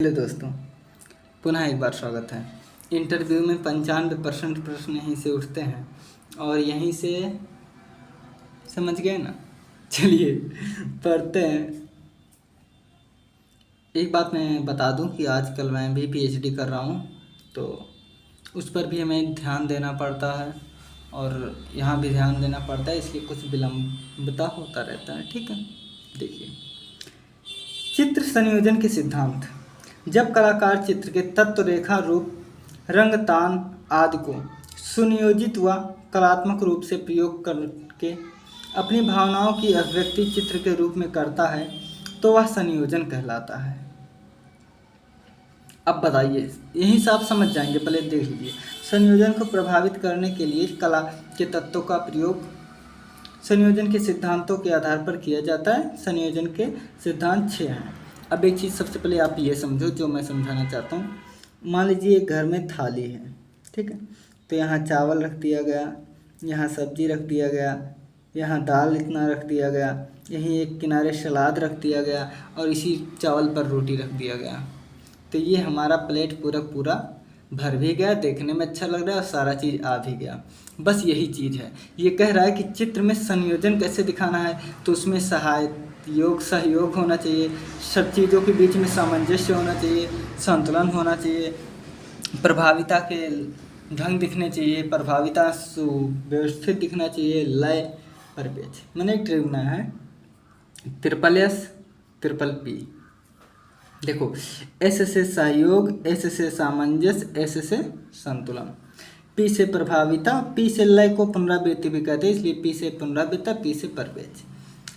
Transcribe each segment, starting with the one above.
Hello दोस्तों, पुनः एक बार स्वागत है। इंटरव्यू में 95% प्रश्न यहीं से उठते हैं और यहीं से समझ गए ना। चलिए पढ़ते हैं। एक बात मैं बता दूं कि आजकल मैं भी पीएचडी कर रहा हूं, तो उस पर भी हमें ध्यान देना पड़ता है और यहाँ भी ध्यान देना पड़ता है, इसलिए कुछ विलंबता होता रहता है। ठीक है, देखिए। चित्र संयोजन के सिद्धांत। जब कलाकार चित्र के तत्व, रेखा, रूप, रंग, तान आदि को सुनियोजित व कलात्मक रूप से प्रयोग करके अपनी भावनाओं की अभिव्यक्ति चित्र के रूप में करता है तो वह संयोजन कहलाता है। अब बताइए, यहीं से आप समझ जाएंगे। पहले देख लीजिए, संयोजन को प्रभावित करने के लिए कला के तत्वों का प्रयोग संयोजन के सिद्धांतों के आधार पर किया जाता है। संयोजन के सिद्धांत 6 हैं। अब एक चीज़ सबसे पहले आप ये समझो जो मैं समझाना चाहता हूँ। मान लीजिए एक घर में थाली है, ठीक है, तो यहाँ चावल रख दिया गया, यहाँ सब्जी रख दिया गया, यहाँ दाल इतना रख दिया गया, यहीं एक किनारे सलाद रख दिया गया और इसी चावल पर रोटी रख दिया गया। तो ये हमारा प्लेट पूरा भर भी गया, देखने में अच्छा लग रहा है और सारा चीज़ आ भी गया। बस यही चीज़ है। ये कह रहा है कि चित्र में संयोजन कैसे दिखाना है, तो उसमें सहयोग होना चाहिए, सब चीज़ों के बीच में सामंजस्य होना चाहिए, संतुलन होना चाहिए, प्रभाविता के ढंग दिखने चाहिए, प्रभाविता सुव्यवस्थित दिखना चाहिए, लय परिपेक्ष। मैंने एक ट्रिग्ना है SSS देखो, S से सहयोग, S से सामंजस्य, S से संतुलन, P से प्रभाविता, P से लय को पुनरावृत्ति भी कहते हैं, इसलिए P से पुनरावृत्ता, P से परिपेक्ष।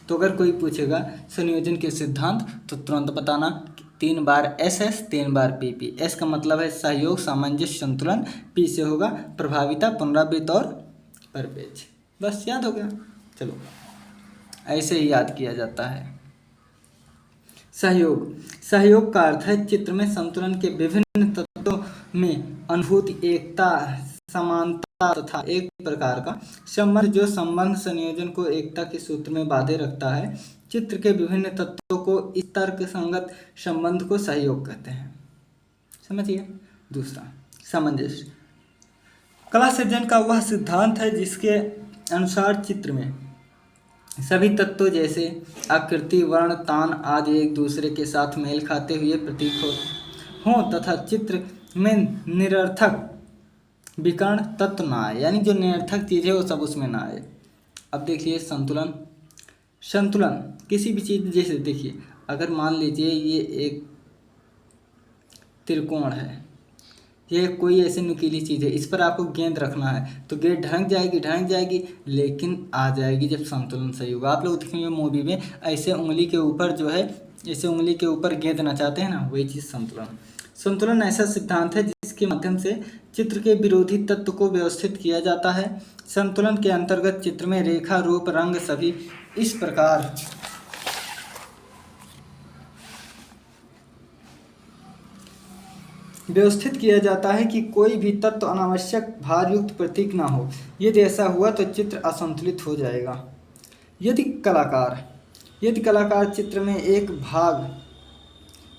तो अगर कोई पूछेगा संयोजन के सिद्धांत तो तुरंत बताना 3 बार SS 3 बार PP। S का मतलब है सहयोग, सामंजस्य, संतुलन, P से होगा प्रभाविता, पुनरावृत्त और परिपेक्ष। बस याद हो गया। चलो, ऐसे ही याद किया जाता है। सहयोग का अर्थ है चित्र में संतुलन के विभिन्न तत्वों में अनुभूति, एकता, समानता तथा एक प्रकार का संबंध, जो संबंध संयोजन को एकता के सूत्र में बांधे रखता है। चित्र के विभिन्न तत्वों को इस तर्क संगत संबंध को सहयोग कहते हैं। समझिए। दूसरा, सामंजस्य। कला सृजन का वह सिद्धांत है जिसके अनुसार चित्र में सभी तत्वों जैसे आकृति, वर्ण, तान आदि एक दूसरे के साथ मेल खाते हुए प्रतीक हों तथा चित्र में निरर्थक विकर्ण तत्व ना आए, यानी जो निरर्थक चीज़ है वो सब उसमें ना आए। अब देखिए संतुलन किसी भी चीज़, जैसे देखिए अगर मान लीजिए ये एक त्रिकोण है, ये कोई ऐसी नुकीली चीज़ है, इस पर आपको गेंद रखना है तो गेंद ढंक जाएगी, लेकिन आ जाएगी जब संतुलन सही होगा। आप लोग देखेंगे मूवी में ऐसे उंगली के ऊपर जो है, ऐसे उंगली के ऊपर गेंद नचाते हैं ना, वही चीज़ संतुलन ऐसा सिद्धांत है जिसके माध्यम से चित्र के विरोधी तत्व को व्यवस्थित किया जाता है। संतुलन के अंतर्गत चित्र में रेखा, रूप, रंग सभी इस प्रकार व्यवस्थित किया जाता है कि कोई भी तत्व अनावश्यक भारयुक्त प्रतीक ना हो। यदि ऐसा हुआ तो चित्र असंतुलित हो जाएगा। यदि कलाकार चित्र में एक भाग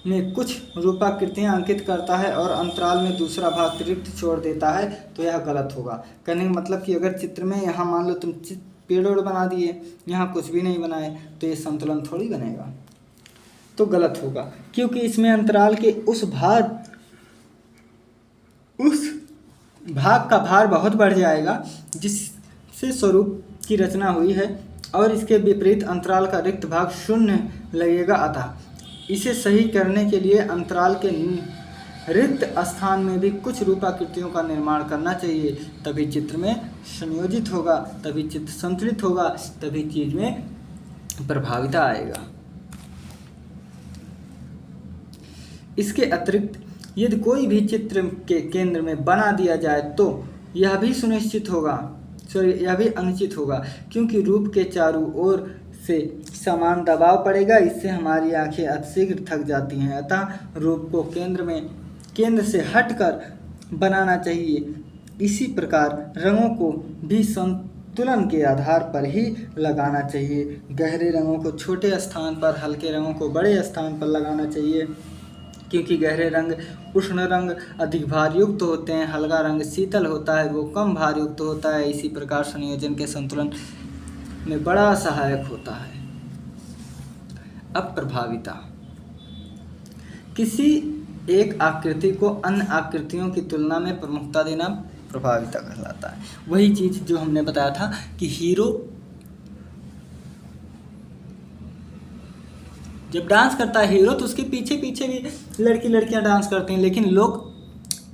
में कुछ रूपाकृतियाँ अंकित करता है और अंतराल में दूसरा भाग रिक्त छोड़ देता है तो यह गलत होगा। कहने का मतलब कि अगर चित्र में यहाँ मान लो तुम पेड़ बना दिए, यहाँ कुछ भी नहीं बनाए, तो ये संतुलन थोड़ी बनेगा, तो गलत होगा, क्योंकि इसमें अंतराल के उस भाग का भार बहुत बढ़ जाएगा जिससे स्वरूप की रचना हुई है, और इसके विपरीत अंतराल का रिक्त भाग शून्य लगेगा। अतः इसे सही करने के लिए अंतराल के रिक्त स्थान में भी कुछ रूपाकृतियों का निर्माण करना चाहिए, तभी चित्र में संयोजित होगा, तभी चित्र संतुलित होगा, तभी चीज में प्रभाविता आएगा। इसके अतिरिक्त यदि कोई भी चित्र के केंद्र में बना दिया जाए तो यह भी अनुचित होगा, क्योंकि रूप के चारों ओर से समान दबाव पड़ेगा, इससे हमारी आंखें अतिशीघ्र थक जाती हैं। अतः रूप को केंद्र से हटकर बनाना चाहिए। इसी प्रकार रंगों को भी संतुलन के आधार पर ही लगाना चाहिए। गहरे रंगों को छोटे स्थान पर, हल्के रंगों को बड़े स्थान पर लगाना चाहिए, क्योंकि गहरे रंग उष्ण रंग अधिक भारयुक्त होते हैं, हल्का रंग शीतल होता है, वो कम भारयुक्त होता है। इसी प्रकार संयोजन के संतुलन में बड़ा सहायक होता है। अब प्रभाविता, किसी एक आकृति को अन्य आकृतियों की तुलना में प्रमुखता देना प्रभाविता कहलाता है। वही चीज़ जो हमने बताया था कि हीरो जब डांस करता है हीरो, तो उसके पीछे पीछे भी लड़कियां डांस करती हैं, लेकिन लोग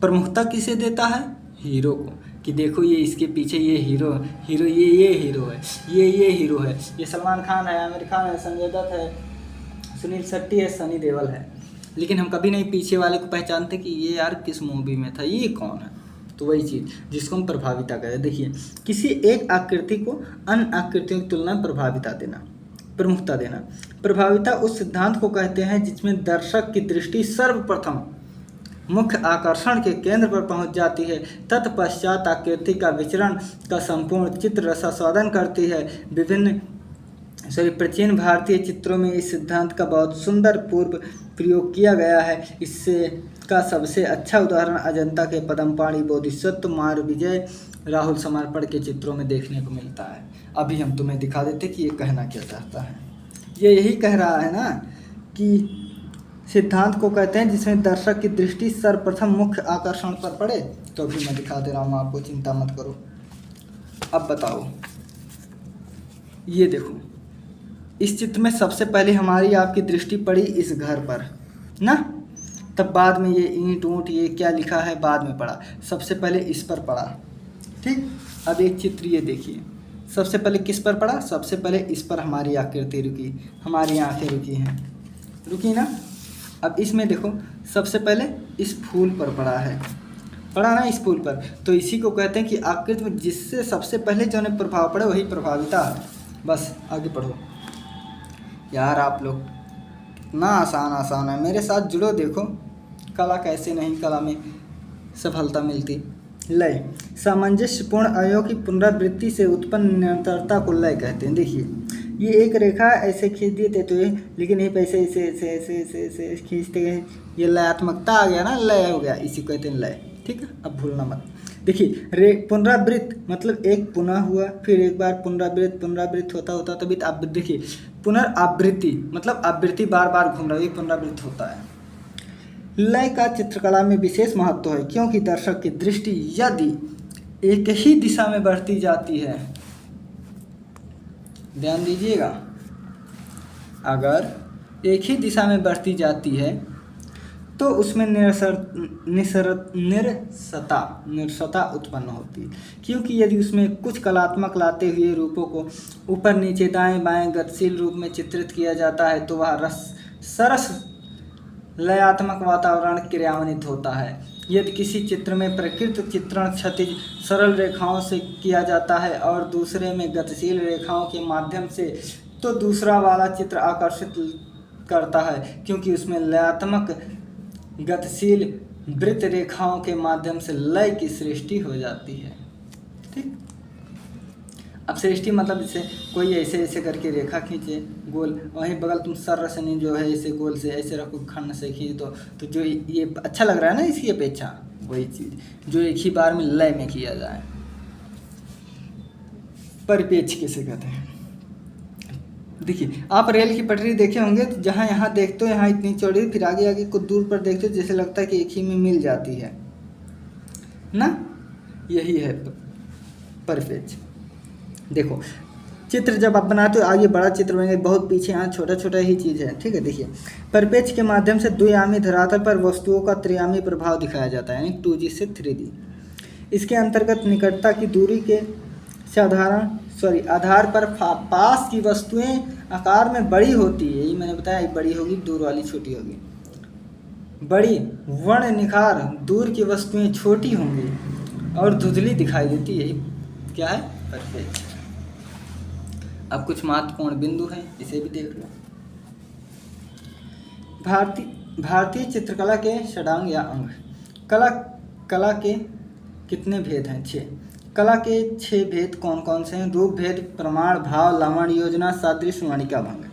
प्रमुखता किसे देता है? हीरो को, कि देखो ये इसके पीछे ये हीरो ये हीरो है, ये हीरो है, ये सलमान खान है, आमिर खान है, संजय दत्त है, सुनील शेट्टी है, सनी देओल है। लेकिन हम कभी नहीं पीछे वाले को पहचानते कि ये यार किस मूवी में था, ये कौन है। तो वही चीज़ जिसको हम प्रभाविता कहते हैं। देखिए, किसी एक आकृति को अन्य आकृतियों की तुलना में प्रभाविता देना, प्रमुखता देना। प्रभाविता उस सिद्धांत को कहते हैं जिसमें दर्शक की दृष्टि सर्वप्रथम मुख्य आकर्षण के केंद्र पर पहुंच जाती है, तत्पश्चात आकृति का विचरण का संपूर्ण चित्र रसास्वादन करती है। प्राचीन भारतीय चित्रों में इस सिद्धांत का बहुत सुंदर पूर्व प्रयोग किया गया है। इससे का सबसे अच्छा उदाहरण अजंता के पद्मपाणि, बोधिसत्व, मारविजय, राहुल समर्पण के चित्रों में देखने को मिलता है। अभी हम तुम्हें दिखा देते कि ये कहना क्या चाहता है। ये यही कह रहा है ना कि सिद्धांत को कहते हैं जिसमें दर्शक की दृष्टि सर्वप्रथम मुख्य आकर्षण पर पड़े। तो अभी मैं दिखा दे रहा हूँ आपको, चिंता मत करो। अब बताओ, ये देखो, इस चित्र में सबसे पहले हमारी आपकी दृष्टि पड़ी इस घर पर ना, तब बाद में ये ईंट ऊंट ये क्या लिखा है बाद में पड़ा, सबसे पहले इस पर पड़ा। ठीक, अब एक चित्र ये देखिए, सबसे पहले किस पर पड़ा? सबसे पहले इस पर हमारी आकृति रुकी, हमारी आंखें रुकी हैं, रुकी ना। अब इसमें देखो, सबसे पहले इस फूल पर पड़ा ना, इस फूल पर। तो इसी को कहते हैं कि आकृति में जिससे सबसे पहले जो ने प्रभाव पड़े वही प्रभाविता है। बस आगे पढ़ो यार, आप लोग कितना आसान है, मेरे साथ जुड़ो, देखो कला कैसे नहीं, कला में सफलता मिलती। लय, सामंजस्यपूर्ण अवयवों की पुनरावृत्ति से उत्पन्न निरंतरता को लय कहते हैं। देखिए, ये एक रेखा ऐसे खींच दिए थे तो ये, लेकिन ये पैसे ऐसे खींचते गए, ये लयात्मकता आ गया ना, लय हो गया, इसी को कहते हैं लय। ठीक है, अब भूलना मत। देखिए, पुनरावृत्त मतलब एक पुनः हुआ, फिर एक बार पुनरावृत्त होता तभी अब देखिए, पुनरावृत्ति मतलब आवृत्ति बार बार घूम रहा है, पुनरावृत्त होता है। लय का चित्रकला में विशेष महत्व है, क्योंकि दर्शक की दृष्टि यदि एक ही दिशा में बढ़ती जाती है, ध्यान दीजिएगा, अगर एक ही दिशा में बढ़ती जाती है तो उसमें निरसता उत्पन्न होती है। क्योंकि यदि उसमें कुछ कलात्मक लाते हुए रूपों को ऊपर नीचे दाएं बाएं गतिशील रूप में चित्रित किया जाता है तो वह सरस लयात्मक वातावरण क्रियान्वित होता है। यदि किसी चित्र में प्रकृत चित्रण क्षैतिज सरल रेखाओं से किया जाता है और दूसरे में गतिशील रेखाओं के माध्यम से, तो दूसरा वाला चित्र आकर्षित करता है, क्योंकि उसमें लयात्मक गतिशील वृत्त रेखाओं के माध्यम से लय की सृष्टि हो जाती है। ठीक, अब सृष्टि मतलब जैसे कोई ऐसे करके रेखा खींचे गोल, वहीं बगल तुम संरचना जो है ऐसे गोल से ऐसे रखो, खंड से खींच दो, तो जो ये अच्छा लग रहा है ना इसकी अपेक्षा, वही चीज़ जो एक ही बार में लय में किया जाए। परिपेक्ष किसे कहते हैं? देखिए, आप रेल की पटरी देखे होंगे, तो जहाँ यहाँ देखते हो यहाँ इतनी चौड़ी, फिर आगे कुछ दूर पर देखते हो जैसे लगता है कि एक ही में मिल जाती है ना, यही है परिपेक्ष। देखो, चित्र जब आप बनाते हो आगे बड़ा चित्र बनेगा, बहुत पीछे यहाँ छोटा ही चीज़ है। ठीक है, देखिए, परिपेक्ष के माध्यम से द्विआयामी धरातल पर वस्तुओं का त्रिआयामी प्रभाव दिखाया जाता है, यानी 2D से 3D। इसके अंतर्गत निकटता की दूरी के आधार पर पास की वस्तुएं आकार में बड़ी होती है, यही मैंने बताया, बड़ी होगी, दूर वाली छोटी होगी। बड़ी वर्ण निखार, दूर की वस्तुएं छोटी होंगी और धुंधली दिखाई देती है, यही क्या है? परिपेक्ष। अब कुछ महत्वपूर्ण बिंदु हैं, इसे भी देख लो। भारतीय चित्रकला के षडांग या अंग। कला के कितने भेद हैं? 6। कला के 6 भेद कौन कौन से हैं? रूप भेद, प्रमाण, भाव, लावण्य, योजना, सादृश्य, मणिका, भंग।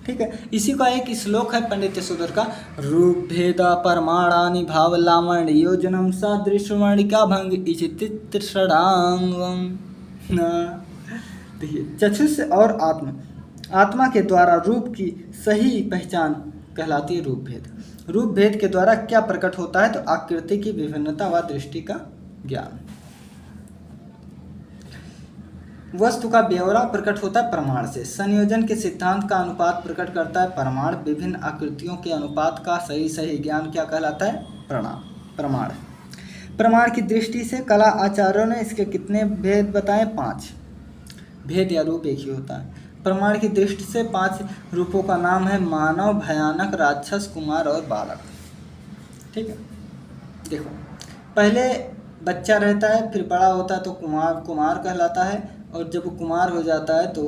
ठीक है। इसी का एक श्लोक है पंडित यशोधर का, रूप भेदा परमाणानि भाव लावण्य योजनम सादृश्यवर्णिका भंग इचित षडांगम। देखिए, चक्षुष और आत्मा के द्वारा रूप की सही पहचान कहलाती है रूप भेद। रूप भेद के द्वारा क्या प्रकट होता है, तो आकृति की विभिन्नता व दृष्टि का ज्ञान। वस्तु का ब्यौरा प्रकट होता है प्रमाण से। संयोजन के सिद्धांत का अनुपात प्रकट करता है प्रमाण। विभिन्न आकृतियों के अनुपात का सही ज्ञान क्या कहलाता है, प्रमाण। प्रमाण की दृष्टि से कला आचार्यों ने इसके कितने भेद बताए, 5 भेद या रूप एक ही होता है। प्रमाण की दृष्टि से 5 रूपों का नाम है मानव, भयानक, राक्षस, कुमार और बालक। ठीक है। देखो, पहले बच्चा रहता है, फिर बड़ा होता है तो कुमार कहलाता है, और जब वो कुमार हो जाता है तो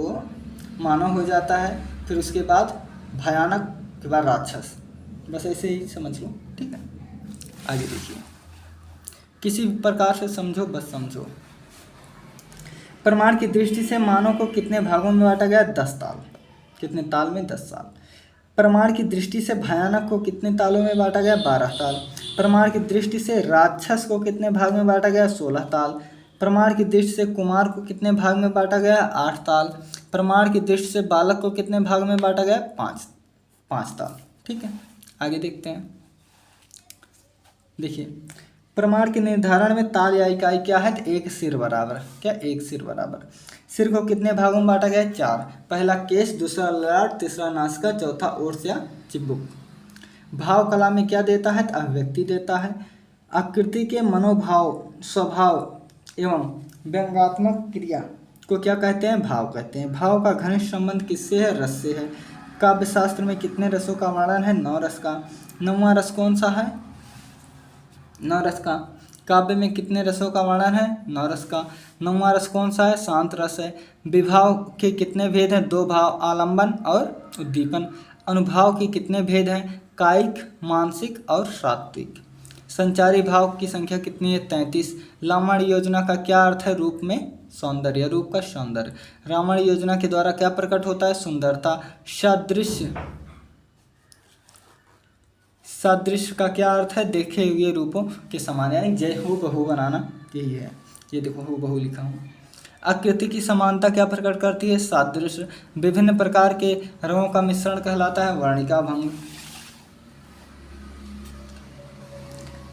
मानव हो जाता है, फिर उसके बाद भयानक के बाद राक्षस। बस ऐसे ही समझ लो। ठीक है। आगे देखिए, किसी प्रकार से समझो, बस समझो। प्रमाण की दृष्टि से मानव को कितने भागों में बांटा गया, 10 ताल। कितने ताल में, 10 ताल। प्रमाण की दृष्टि से भयानक को कितने तालों में बांटा गया, 12 ताल। प्रमाण की दृष्टि से राक्षस को कितने भाग में बांटा गया, 16 ताल। प्रमाण की दृष्टि से कुमार को कितने भाग में बांटा गया, 8 ताल। प्रमाण की दृष्टि से बालक को कितने भाग में बांटा गया, 5 ताल। ठीक है। आगे देखते हैं। देखिए, प्रमाण के निर्धारण में ताल या इकाई क्या है, तो 1 सिर बराबर। क्या, 1 सिर बराबर। सिर को कितने भागों में बांटा गया है, 4। पहला केश, दूसरा ललाट, तीसरा नासिका, चौथा ओठ या चिबुक। भाव कला में क्या देता है, तो अभिव्यक्ति देता है। आकृति के मनोभाव, स्वभाव एवं व्यंग्यात्मक क्रिया को क्या कहते हैं, भाव कहते हैं। भाव का घनिष्ठ संबंध किससे है, रस से है। काव्य शास्त्र में कितने रसों का वर्णन है, 9 रस का। 9वां रस कौन सा है, 9 रस का। काव्य में कितने रसों का वर्णन है, 9 रस का। 9वां रस कौन सा है, शांत रस है। विभाव के कितने भेद हैं, 2 भाव, आलंबन और उद्दीपन। अनुभाव के कितने भेद हैं, कायिक, मानसिक और सात्विक। संचारी भाव की संख्या कितनी है, 33। लावण्य योजना का क्या अर्थ है, रूप में सौंदर्य, रूप का सौंदर्य। रावण योजना के द्वारा क्या प्रकट होता है, सुंदरता। सादृश्य का क्या अर्थ है, देखे हुए रूपों के समान, यानी जय हूँ बहू बनाना, यही है। ये देखो, हूँ बहू लिखा हूँ। आकृति की समानता क्या प्रकट करती है, सादृश्य। विभिन्न प्रकार के रंगों का मिश्रण कहलाता है वर्णिका भंग।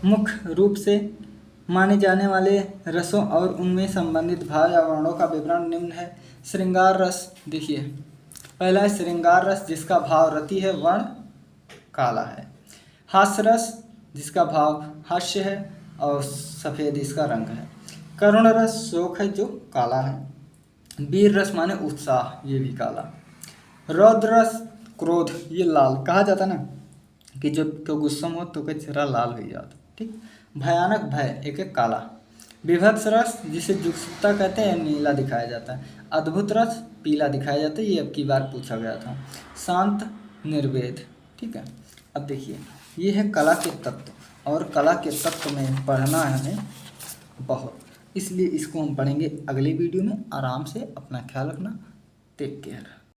मुख्य रूप से माने जाने वाले रसों और उनमें संबंधित भाव या वर्णों का विवरण निम्न है। श्रृंगार रस, देखिए, पहला है श्रृंगार रस, जिसका भाव रति है, वर्ण काला है। हास्य रस, जिसका भाव हास्य है और सफ़ेद इसका रंग है। करुण रस, शोक है, जो काला है। वीर रस माने उत्साह, ये भी काला। रौद्र रस, क्रोध, ये लाल। कहा जाता ना कि जब तो गुस्सा हो तो चेहरा लाल हो जाता। ठीक। भयानक, भय, एक काला। विभत्स रस, जिसे जुगुप्सा कहते हैं, नीला दिखाया जाता है। अद्भुत रस, पीला दिखाया जाता है, ये अब की बार पूछा गया था। शांत, निर्वेद। ठीक है। अब देखिए, ये है कला के तत्व, और कला के तत्व में पढ़ना है हमें बहुत, इसलिए इसको हम पढ़ेंगे अगले वीडियो में। आराम से अपना ख्याल रखना। Take care.